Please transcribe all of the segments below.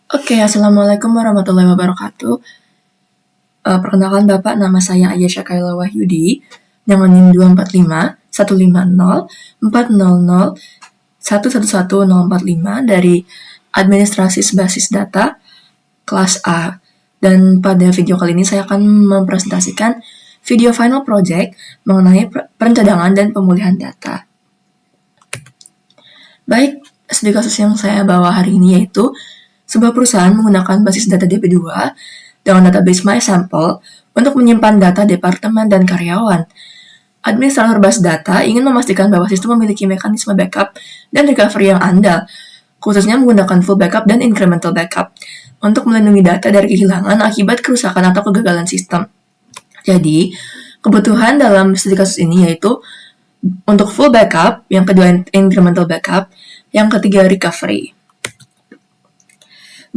Oke, Assalamualaikum warahmatullahi wabarakatuh. Perkenalkan Bapak, nama saya Ayesha Kaila Wahyudi, dengan NIM 245 150 400 111045 dari Administrasi Basis Data kelas A. Dan pada video kali ini saya akan mempresentasikan video final project mengenai perencadangan dan pemulihan data. Baik, studi kasus yang saya bawa hari ini yaitu sebuah perusahaan menggunakan basis data DB2 dengan database MySample untuk menyimpan data departemen dan karyawan. Administrator basis data ingin memastikan bahwa sistem memiliki mekanisme backup dan recovery yang andal, khususnya menggunakan full backup dan incremental backup, untuk melindungi data dari kehilangan akibat kerusakan atau kegagalan sistem. Jadi, kebutuhan dalam studi kasus ini yaitu untuk full backup, yang kedua incremental backup, yang ketiga recovery.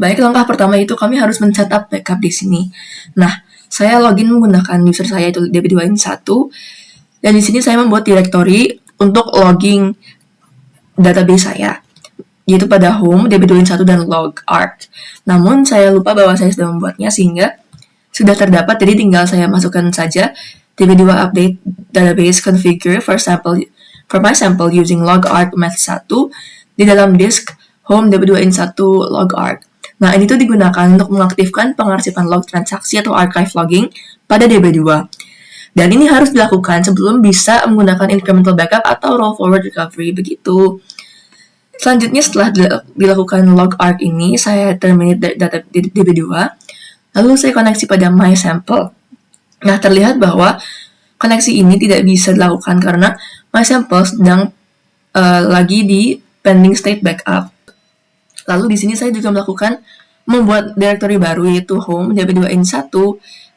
Baik, langkah pertama itu kami harus men-setup backup di sini. Nah, saya login menggunakan user saya itu db2in1, dan di sini saya membuat directory untuk logging database saya, yaitu pada home, db2in1 dan log.arc. Namun, saya lupa bahwa saya sudah membuatnya sehingga sudah terdapat, jadi tinggal saya masukkan saja db2 update database configure for my sample using log.arc math1 di dalam disk home db2in1 log.arc. Nah, ini tuh digunakan untuk mengaktifkan pengarsipan log transaksi atau archive logging pada DB2. Dan ini harus dilakukan sebelum bisa menggunakan incremental backup atau roll forward recovery, begitu. Selanjutnya, setelah dilakukan log.arc ini, saya terminate data DB2, lalu saya koneksi pada MySample. Nah, terlihat bahwa koneksi ini tidak bisa dilakukan karena MySample sedang lagi di pending state backup. Lalu di sini saya juga membuat directory baru yaitu home db2in1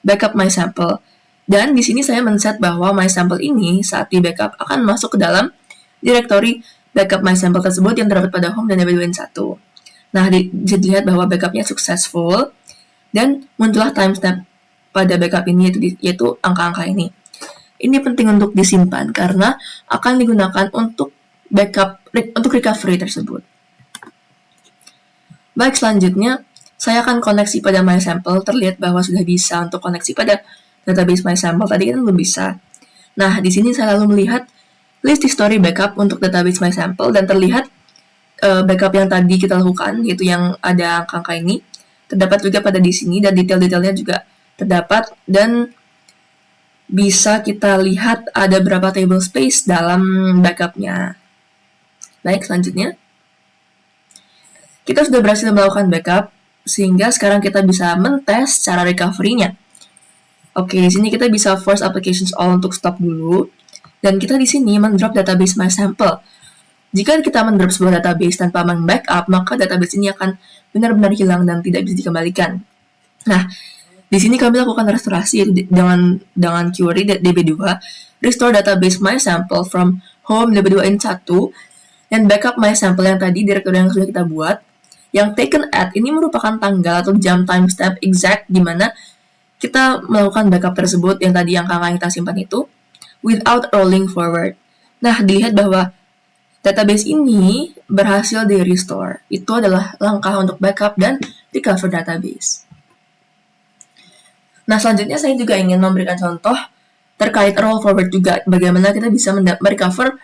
backup mysample. Dan di sini saya men-set bahwa mysample ini saat di backup akan masuk ke dalam directory backup mysample tersebut yang terdapat pada home dan db2in1. Nah, dilihat bahwa backupnya successful dan muncullah timestamp pada backup ini yaitu angka-angka ini. Ini penting untuk disimpan karena akan digunakan untuk recovery tersebut. Baik, selanjutnya saya akan koneksi pada MySample. Terlihat bahwa sudah bisa untuk koneksi pada database MySample. Tadi kan belum bisa. Nah, di sini saya lalu melihat list history backup untuk database MySample dan terlihat backup yang tadi kita lakukan, yaitu yang ada angka-angka ini, terdapat juga pada di sini dan detail-detailnya juga terdapat dan bisa kita lihat ada berapa table space dalam backupnya. Baik, selanjutnya kita sudah berhasil melakukan backup, sehingga sekarang kita bisa mentes cara recovery-nya. Oke, di sini kita bisa force applications all untuk stop dulu, dan kita di sini mendrop database MySample. Jika kita mendrop sebuah database tanpa membackup, maka database ini akan benar-benar hilang dan tidak bisa dikembalikan. Nah, di sini kami lakukan restorasi dengan query db2 restore database MySample from home db2in1 dan backup MySample yang tadi directory yang sudah kita buat. Yang taken at ini merupakan tanggal atau jam timestamp exact di mana kita melakukan backup tersebut yang tadi yang kita simpan itu without rolling forward. Nah, dilihat bahwa database ini berhasil di-restore. Itu adalah langkah untuk backup dan recover database. Nah, selanjutnya saya juga ingin memberikan contoh terkait roll forward juga, bagaimana kita bisa merecover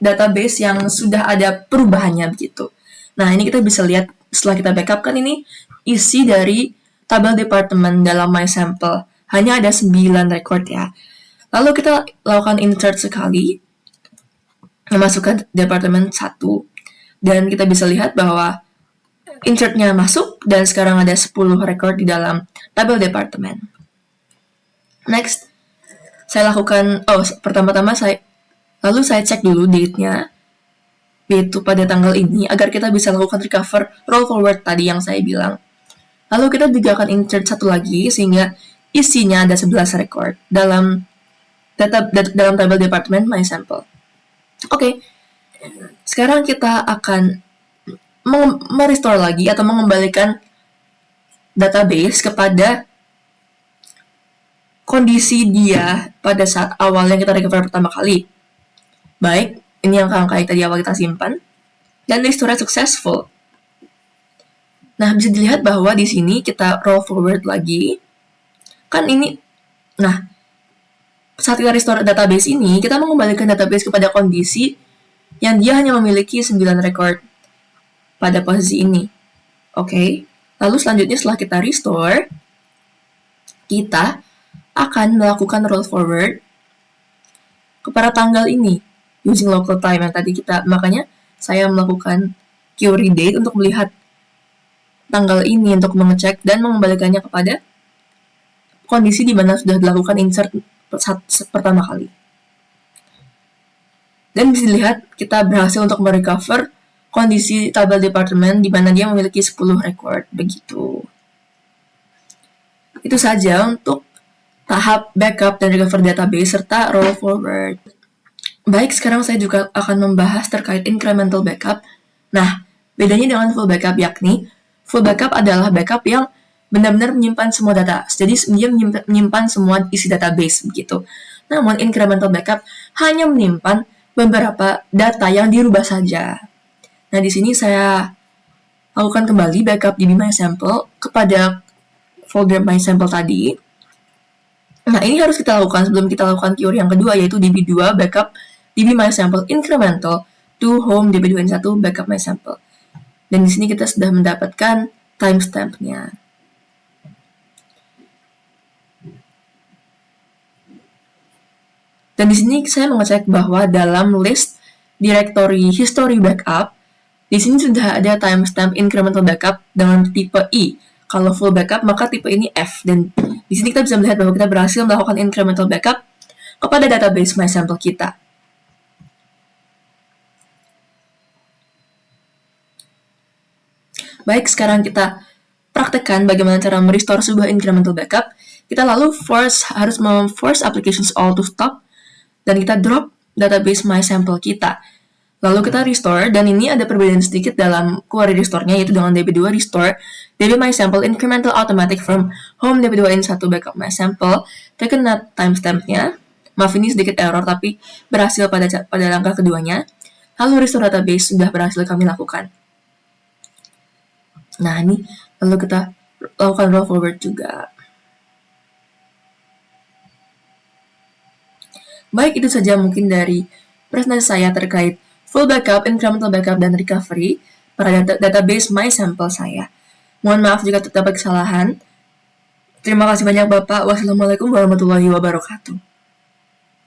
database yang sudah ada perubahannya begitu. Nah, ini kita bisa lihat setelah kita backup kan ini isi dari tabel departemen dalam MySample. Hanya ada 9 record ya. Lalu kita lakukan insert sekali, memasukkan departemen 1, dan kita bisa lihat bahwa insertnya masuk dan sekarang ada 10 record di dalam tabel departemen. Next, saya lakukan, pertama-tama saya cek dulu date-nya, yaitu pada tanggal ini, agar kita bisa lakukan recover roll forward tadi yang saya bilang. Lalu kita juga akan insert satu lagi, sehingga isinya ada 11 record dalam tabel departemen MySample. Oke, sekarang kita akan merestore lagi atau mengembalikan database kepada kondisi dia pada saat awal yang kita recover pertama kali. Baik, ini angka-angka yang tadi awal kita simpan, dan restore successful. Nah, bisa dilihat bahwa di sini kita roll forward lagi. Kan ini, nah, saat kita restore database ini, kita mengembalikan database kepada kondisi yang dia hanya memiliki 9 record pada posisi ini. Oke, lalu selanjutnya setelah kita restore, kita akan melakukan roll forward kepada tanggal ini using local time yang tadi kita, makanya saya melakukan query date untuk melihat tanggal ini untuk mengecek dan mengembalikannya kepada kondisi di mana sudah dilakukan insert pertama kali. Dan bisa dilihat kita berhasil untuk merecover kondisi tabel departemen di mana dia memiliki 10 record begitu. Itu saja untuk tahap backup dan recover database serta roll forward. Baik, sekarang saya juga akan membahas terkait incremental backup. Nah, bedanya dengan full backup yakni full backup adalah backup yang benar-benar menyimpan semua data. Jadi dia menyimpan semua isi database begitu. Namun incremental backup hanya menyimpan beberapa data yang dirubah saja. Nah, di sini saya lakukan kembali backup DB MySample kepada folder MySample tadi. Nah, ini harus kita lakukan sebelum kita lakukan query yang kedua, yaitu DB2 backup DB MySample incremental to home DB2N1 backup MySample. Dan di sini kita sudah mendapatkan timestamp-nya. Dan di sini saya mengecek bahwa dalam list directory history backup, di sini sudah ada timestamp incremental backup dengan tipe I. Kalau full backup, maka tipe ini F. Dan di sini kita bisa melihat bahwa kita berhasil melakukan incremental backup kepada database MySample kita. Baik, sekarang kita praktekkan bagaimana cara merestore sebuah incremental backup. Kita lalu harus force applications all to stop, dan kita drop database MySample kita. Lalu kita restore, dan ini ada perbedaan sedikit dalam query restore-nya, yaitu dengan DB2 restore DB MySample incremental automatic from home DB2N1 backup MySample, terkena timestamp-nya. Maaf, ini sedikit error, tapi berhasil pada langkah keduanya. Lalu restore database sudah berhasil kami lakukan. Nah, ini lalu kita lakukan roll forward juga. Baik, itu saja mungkin dari presentasi saya terkait full backup, incremental backup, dan recovery pada database MySample saya. Mohon maaf jika terdapat kesalahan. Terima kasih banyak Bapak. Wassalamualaikum warahmatullahi wabarakatuh.